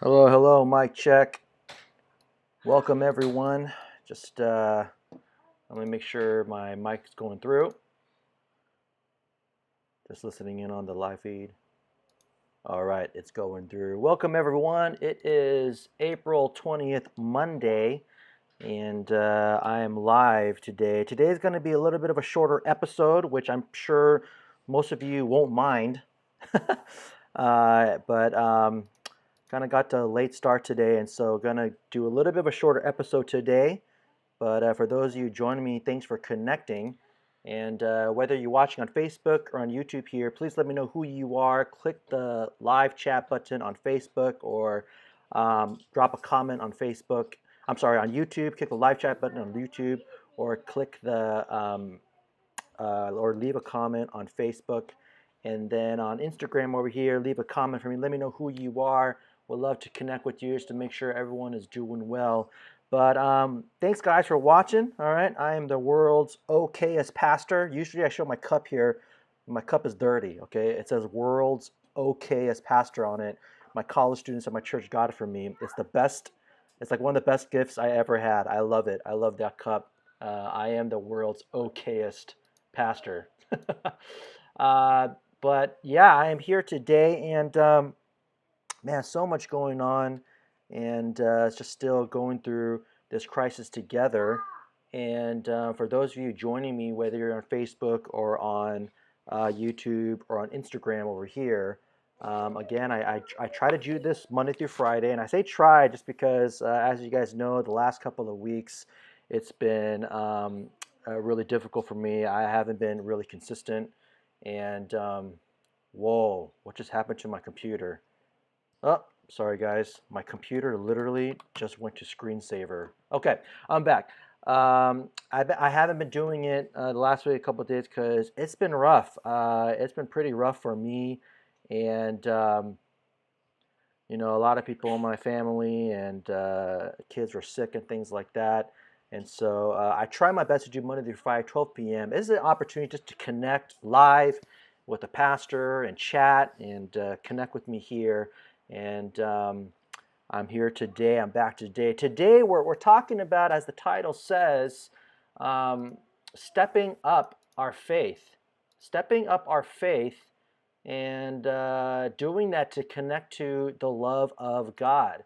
Hello, hello, mic check. Welcome everyone. Just let me make sure my mic is going through. Just listening in on the live feed. All right, it's going through. Welcome everyone. It is April 20th, Monday, and I am live today. Today is going to be a little bit of a shorter episode, which I'm sure most of you won't mind. But kind of got a late start today, and so gonna do a little bit of a shorter episode today. But for those of you joining me, thanks for connecting. And whether you're watching on Facebook or on YouTube here, please let me know who you are. Click the live chat button on Facebook or drop a comment on Facebook. I'm sorry, on YouTube. Click the live chat button on YouTube or click the or leave a comment on Facebook. And then on Instagram over here, leave a comment for me. Let me know who you are. We'd love to connect with you just to make sure everyone is doing well. But thanks, guys, for watching. All right, I am the world's okayest pastor. Usually, I show my cup here. My cup is dirty. Okay, it says "world's okayest pastor" on it. My college students at my church got it for me. It's the best. It's like one of the best gifts I ever had. I love it. I love that cup. I am the world's okayest pastor. uh, but yeah, I am here today, and man, so much going on, and it's just still going through this crisis together. And for those of you joining me, whether you're on Facebook or on YouTube or on Instagram over here, again, I try to do this Monday through Friday, and I say try just because, as you guys know, the last couple of weeks, it's been really difficult for me. I haven't been really consistent, and whoa, what just happened to my computer? Oh, sorry guys. My computer literally just went to screensaver. Okay, I'm back. I haven't been doing it the last week, a couple of days, because it's been rough. It's been pretty rough for me, and a lot of people in my family and kids were sick and things like that. And so I try my best to do Monday through Friday, 12 p.m. This is an opportunity just to connect live with the pastor and chat and connect with me here. And I'm here today. I'm back today. Today we're talking about, as the title says, um, stepping up our faith. Stepping up our faith and doing that to connect to the love of God.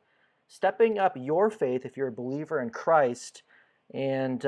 Stepping up your faith if you're a believer in Christ, and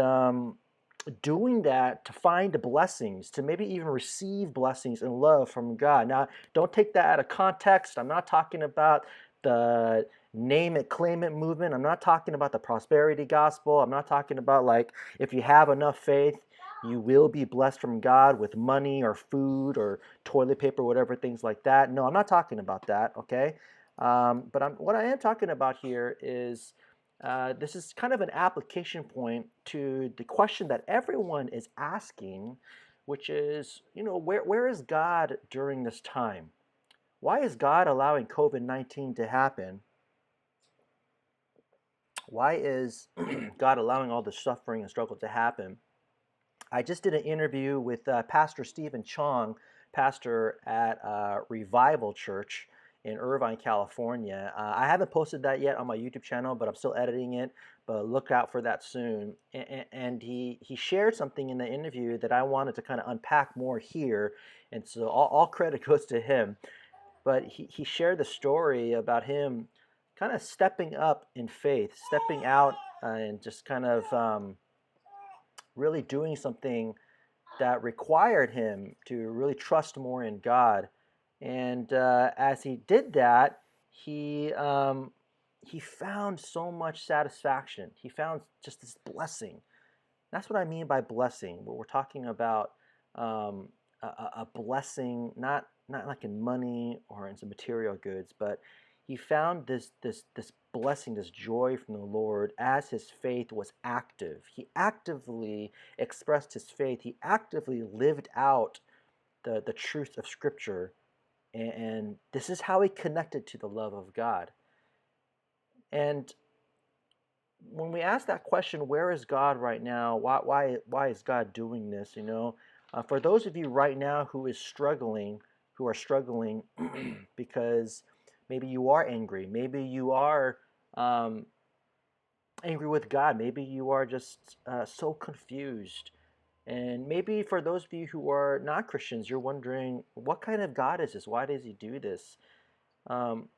doing that to find blessings, to maybe even receive blessings and love from God. Now, don't take that out of context. I'm not talking about the name it, claim it movement. I'm not talking about the prosperity gospel. I'm not talking about like if you have enough faith, you will be blessed from God with money or food or toilet paper, whatever, things like that. No, I'm not talking about that, okay? But what I am talking about here is this is kind of an application point to the question that everyone is asking, which is, where is God during this time? Why is God allowing COVID-19 to happen? Why is God allowing all the suffering and struggle to happen? I just did an interview with Pastor Stephen Chong, pastor at Revival Church in Irvine, California. I haven't posted that yet on my YouTube channel, but I'm still editing it. But look out for that soon. And he shared something in the interview that I wanted to kind of unpack more here. And so all credit goes to him. But he shared the story about him kind of stepping up in faith, stepping out and just kind of really doing something that required him to really trust more in God. And as he did that, he found so much satisfaction. He found just this blessing. That's what I mean by blessing. We're talking about a blessing, not like in money or in some material goods, but he found this blessing, this joy from the Lord as his faith was active. He actively expressed his faith. He actively lived out the truth of Scripture, and this is how he connected to the love of God. And when we ask that question, where is God right now? Why is God doing this? For those of you right now who are struggling because Maybe you are angry. Maybe you are um, angry with God. Maybe you are just so confused. And maybe for those of you who are not Christians, you're wondering, what kind of God is this? Why does he do this? Um,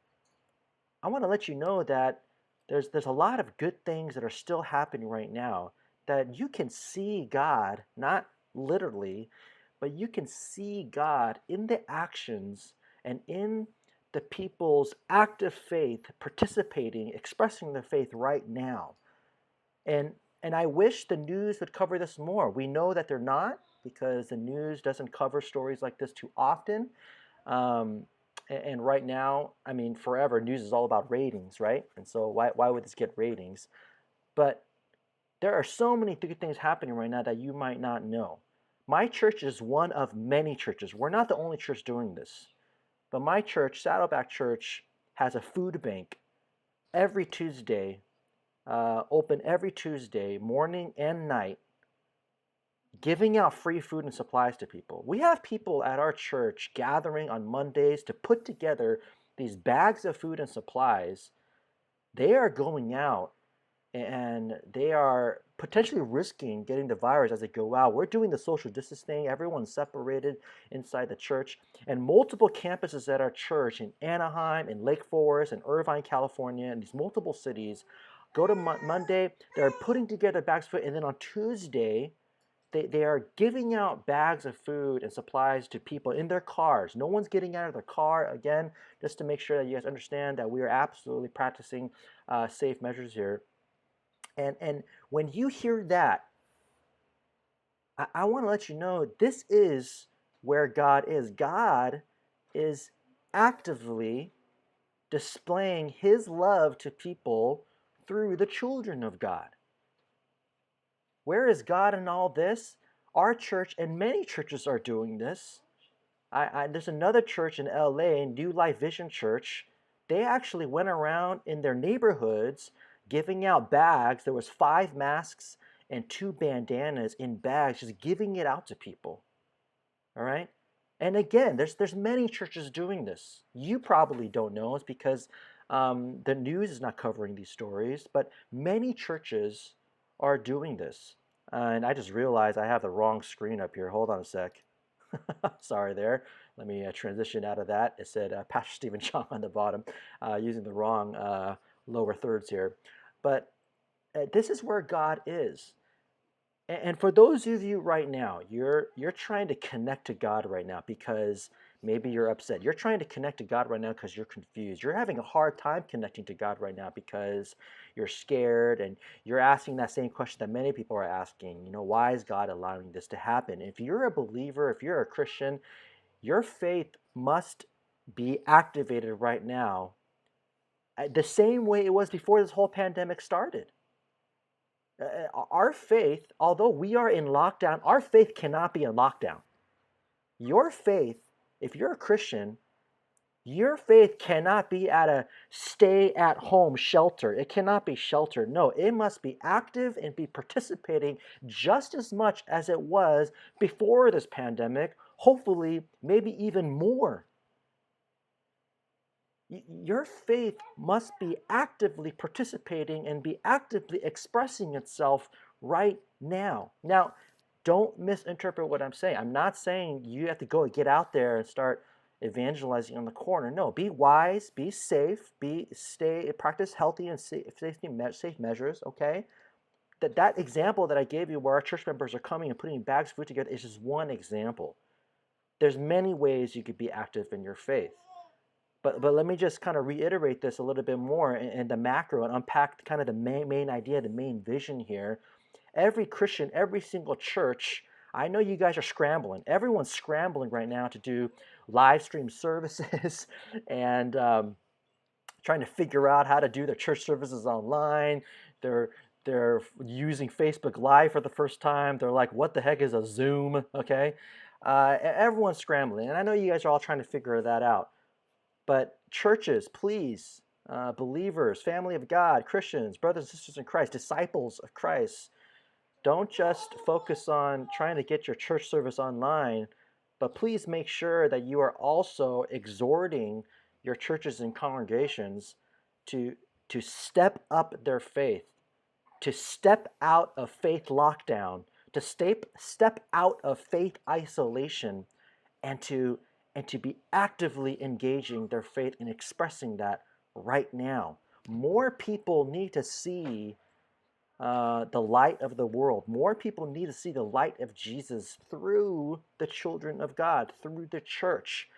I want to let you know that there's a lot of good things that are still happening right now, that you can see God, not literally, but you can see God in the actions and in the people's active faith, participating, expressing their faith right now. And and I wish the news would cover this more. We know that they're not, because the news doesn't cover stories like this too often. Um, and right now, I mean, forever, news is all about ratings, right? And so why would this get ratings? But there are so many good things happening right now that you might not know. My church is one of many churches. We're not the only church doing this. But my church, Saddleback Church, has a food bank every Tuesday, open every Tuesday, morning and night, giving out free food and supplies to people. We have people at our church gathering on Mondays to put together these bags of food and supplies. They are going out and they are potentially risking getting the virus as they go out. We're doing the social distance thing. Everyone's separated inside the church. And multiple campuses at our church in Anaheim, in Lake Forest, in Irvine, California, and these multiple cities go to Monday. They're putting together bags of food. And then on Tuesday, they are giving out bags of food and supplies to people in their cars. No one's getting out of their car. Again, just to make sure that you guys understand that we are absolutely practicing safe measures here. And when you hear that, I want to let you know this is where God is. God is actively displaying his love to people through the children of God. Where is God in all this? Our church and many churches are doing this. There's another church in LA, New Life Vision Church. They actually went around in their neighborhoods giving out bags. There was 5 masks and 2 bandanas in bags, just giving it out to people. All right? And again, there's many churches doing this. You probably don't know. It's because the news is not covering these stories, but many churches are doing this. And I just realized I have the wrong screen up here. Hold on a sec. Sorry there. Let me transition out of that. It said Pastor Stephen Chung on the bottom, using the wrong lower thirds here. But this is where God is. And for those of you right now, you're trying to connect to God right now because maybe you're upset. You're trying to connect to God right now because you're confused. You're having a hard time connecting to God right now because you're scared, and you're asking that same question that many people are asking. Why is God allowing this to happen? If you're a believer, if you're a Christian, your faith must be activated right now the same way it was before this whole pandemic started. Our faith, although we are in lockdown, our faith cannot be in lockdown. Your faith, if you're a Christian, your faith cannot be at a stay-at-home shelter. It cannot be sheltered. No, it must be active and be participating just as much as it was before this pandemic, hopefully, maybe even more. Your faith must be actively participating and be actively expressing itself right now. Now, don't misinterpret what I'm saying. I'm not saying you have to go and get out there and start evangelizing on the corner. No, be wise, be safe, practice healthy and safe measures. Okay, that example that I gave you, where our church members are coming and putting bags of food together, is just one example. There's many ways you could be active in your faith. But let me just kind of reiterate this a little bit more in the macro and unpack kind of the main idea, the main vision here. Every Christian, every single church, I know you guys are scrambling. Everyone's scrambling right now to do live stream services and trying to figure out how to do their church services online. They're using Facebook Live for the first time. They're like, what the heck is a Zoom? Okay, everyone's scrambling, and I know you guys are all trying to figure that out. But churches, please, believers, family of God, Christians, brothers and sisters in Christ, disciples of Christ, don't just focus on trying to get your church service online, but please make sure that you are also exhorting your churches and congregations to step up their faith, to step out of faith lockdown, to step out of faith isolation, and to be actively engaging their faith and expressing that right now. More people need to see the light of the world. More people need to see the light of Jesus through the children of God, through the church.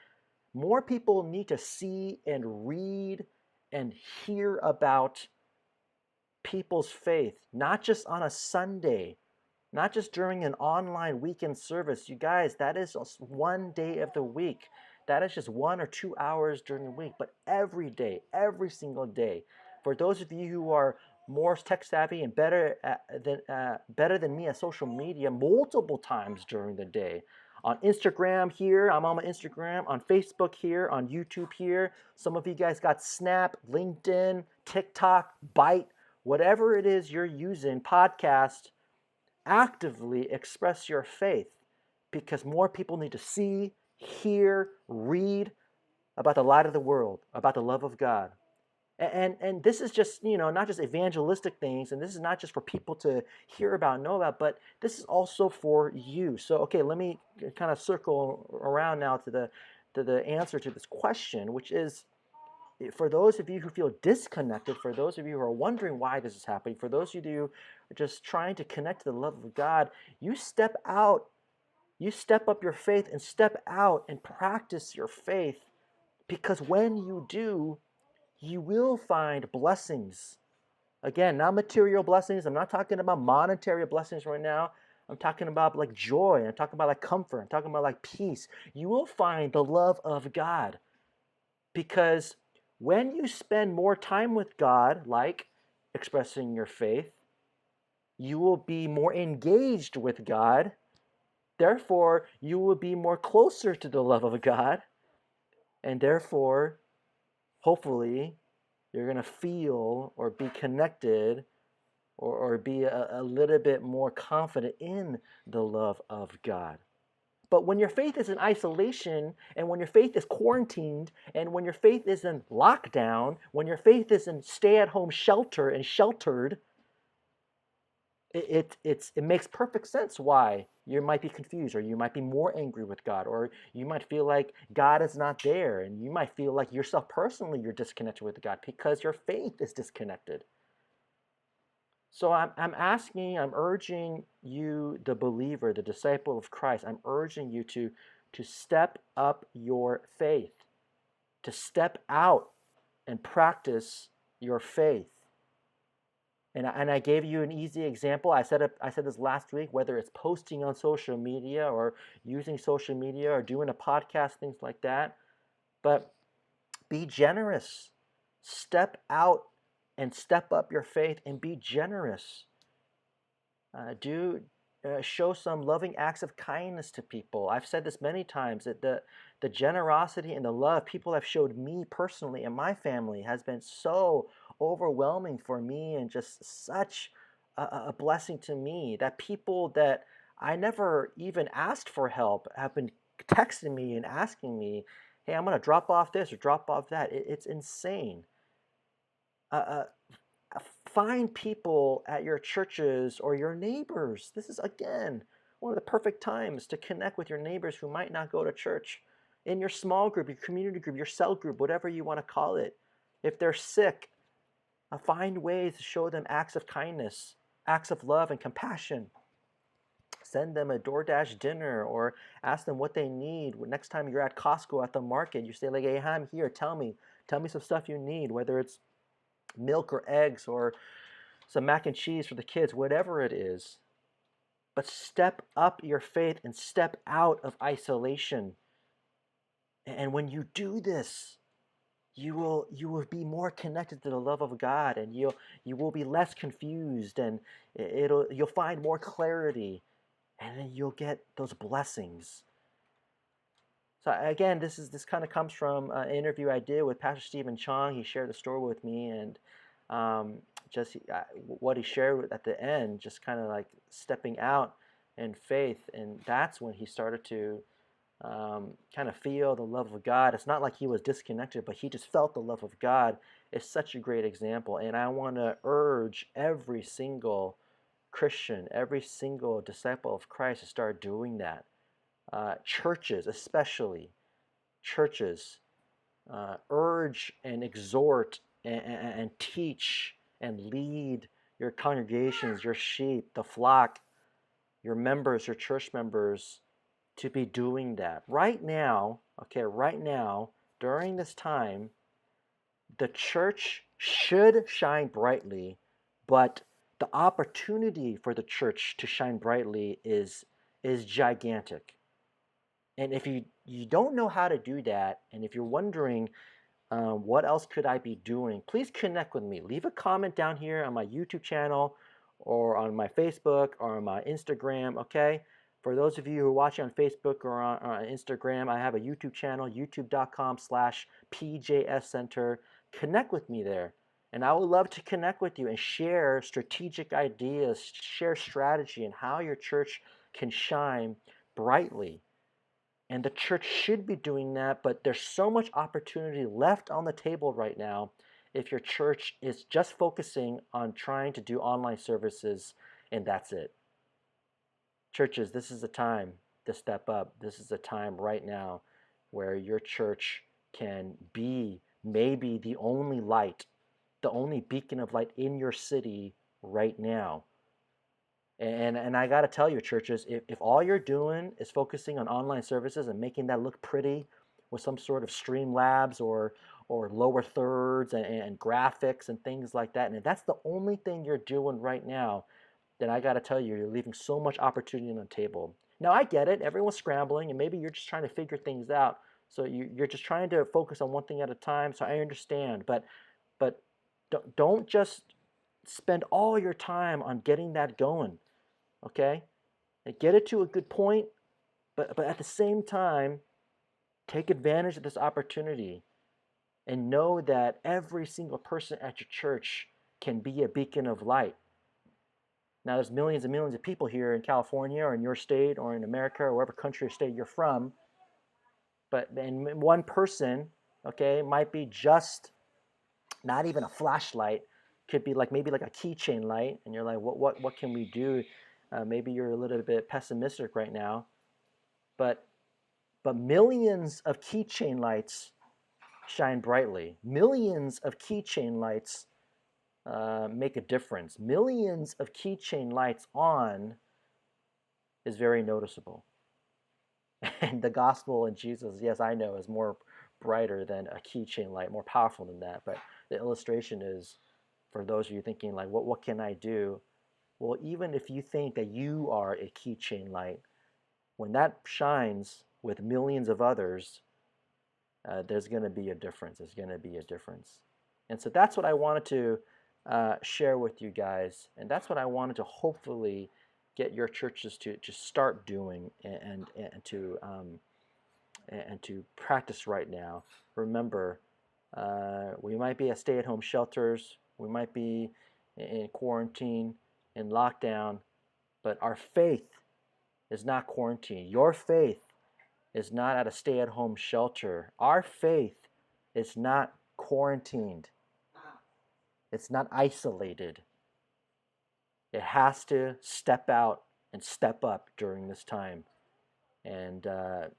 More people need to see and read and hear about people's faith, not just on a Sunday, not just during an online weekend service. You guys, that is just one day of the week. That is just 1 or 2 hours during the week, but every day, every single day. For those of you who are more tech savvy and better than me at social media, multiple times during the day. On Instagram here, I'm on my Instagram, on Facebook here, on YouTube here. Some of you guys got Snap, LinkedIn, TikTok, Byte, whatever it is you're using, podcast. Actively express your faith, because more people need to see, hear, read about the light of the world, about the love of God. And this is just, not just evangelistic things, and this is not just for people to hear about, know about, but this is also for you. So, okay, let me kind of circle around now to the answer to this question, which is, for those of you who feel disconnected, for those of you who are wondering why this is happening, for those of you who are just trying to connect to the love of God, you step out, you step up your faith and step out and practice your faith, because when you do, you will find blessings. Again, not material blessings. I'm not talking about monetary blessings right now. I'm talking about like joy. I'm talking about like comfort. I'm talking about like peace. You will find the love of God, because when you spend more time with God, like expressing your faith, you will be more engaged with God. Therefore, you will be more closer to the love of God. And therefore, hopefully, you're going to feel or be connected, or be a little bit more confident in the love of God. But when your faith is in isolation, and when your faith is quarantined, and when your faith is in lockdown, when your faith is in stay-at-home shelter and sheltered, it makes perfect sense why you might be confused, or you might be more angry with God, or you might feel like God is not there, and you might feel like yourself personally you're disconnected with God because your faith is disconnected. So I'm urging you, the believer, the disciple of Christ, I'm urging you to step up your faith, to step out and practice your faith. And I gave you an easy example. I said this last week, whether it's posting on social media, or using social media, or doing a podcast, things like that. But be generous. Step out and step up your faith and be generous. Show some loving acts of kindness to people. I've said this many times, that the generosity and the love people have showed me personally and my family has been so overwhelming for me, and just such a blessing to me, that people that I never even asked for help have been texting me and asking me, hey, I'm going to drop off this or drop off that. It's insane. Uh, Find people at your churches or your neighbors. This is, again, one of the perfect times to connect with your neighbors who might not go to church. In your small group, your community group, your cell group, whatever you want to call it. If they're sick, find ways to show them acts of kindness, acts of love and compassion. Send them a DoorDash dinner, or ask them what they need. Next time you're at Costco, at the market, you say like, hey, I'm here, tell me some stuff you need, whether it's milk or eggs or some mac and cheese for the kids, whatever it is. But step up your faith and step out of isolation. And when you do this, you will be more connected to the love of God, and you will be less confused, and you'll find more clarity, and then you'll get those blessings. So again, this kind of comes from an interview I did with Pastor Stephen Chong. He shared the story with me, and just what he shared at the end, just kind of like stepping out in faith, and that's when he started to kind of feel the love of God. It's not like he was disconnected, but he just felt the love of God. Is such a great example. And I want to urge every single Christian, every single disciple of Christ to start doing that. Churches, especially churches, urge and exhort and teach and lead your congregations, your sheep, the flock, your members, your church members to be doing that. Right now, okay, right now, during this time, the church should shine brightly, but the opportunity for the church to shine brightly is gigantic. And if you don't know how to do that, and if you're wondering what else could I be doing, please connect with me. Leave a comment down here on my YouTube channel or on my Facebook or on my Instagram, okay? For those of you who are watching on Facebook or on Instagram, I have a YouTube channel, youtube.com/PJSCenter. Connect with me there. And I would love to connect with you and share strategic ideas, share strategy and how your church can shine brightly. And the church should be doing that, but there's so much opportunity left on the table right now if your church is just focusing on trying to do online services and that's it. Churches, this is the time to step up. This is the time right now where your church can be maybe the only light, the only beacon of light in your city right now. And I got to tell you, churches, if all you're doing is focusing on online services and making that look pretty with some sort of Streamlabs or lower thirds and graphics and things like that, and if that's the only thing you're doing right now, then I got to tell you, you're leaving so much opportunity on the table. Now, I get it. Everyone's scrambling, and maybe you're just trying to figure things out. So you're just trying to focus on one thing at a time. So I understand, but don't just spend all your time on getting that going. Okay, and get it to a good point, but at the same time, take advantage of this opportunity and know that every single person at your church can be a beacon of light. Now, there's millions and millions of people here in California or in your state or in America or wherever country or state you're from, but and one person, okay, might be just not even a flashlight, could be like maybe like a keychain light, and you're like, what can we do? Maybe you're a little bit pessimistic right now, but millions of keychain lights shine brightly. Millions of keychain lights make a difference. Millions of keychain lights on is very noticeable. And the gospel and Jesus, yes, I know, is more brighter than a keychain light, more powerful than that. But the illustration is for those of you thinking like, what can I do? Well, even if you think that you are a keychain light, when that shines with millions of others, there's going to be a difference. There's going to be a difference. And so that's what I wanted to share with you guys. And that's what I wanted to hopefully get your churches to start doing and to practice right now. Remember, we might be at stay-at-home shelters. We might be in quarantine, in lockdown. But our faith is not quarantined. Your faith is not at a stay-at-home shelter. Our faith is not quarantined. It's not isolated. It has to step out and step up during this time. And the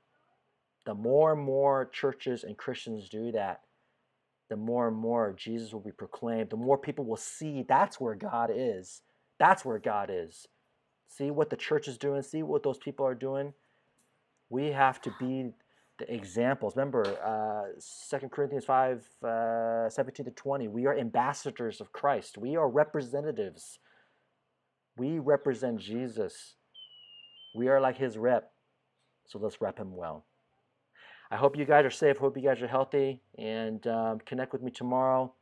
more and more churches and Christians do that, the more and more Jesus will be proclaimed. The more people will see that's where God is. That's where God is. See what the church is doing. See what those people are doing. We have to be the examples. Remember, 2 Corinthians 5, 17 to 20. We are ambassadors of Christ. We are representatives. We represent Jesus. We are like his rep. So let's rep him well. I hope you guys are safe. Hope you guys are healthy. And connect with me tomorrow,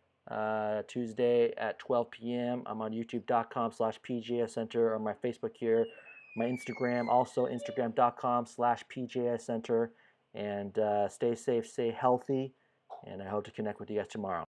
Tuesday at 12 p.m. I'm on youtube.com/PJSCenter, or my Facebook here. My Instagram, also instagram.com/PJSCenter. And stay safe, stay healthy. And I hope to connect with you guys tomorrow.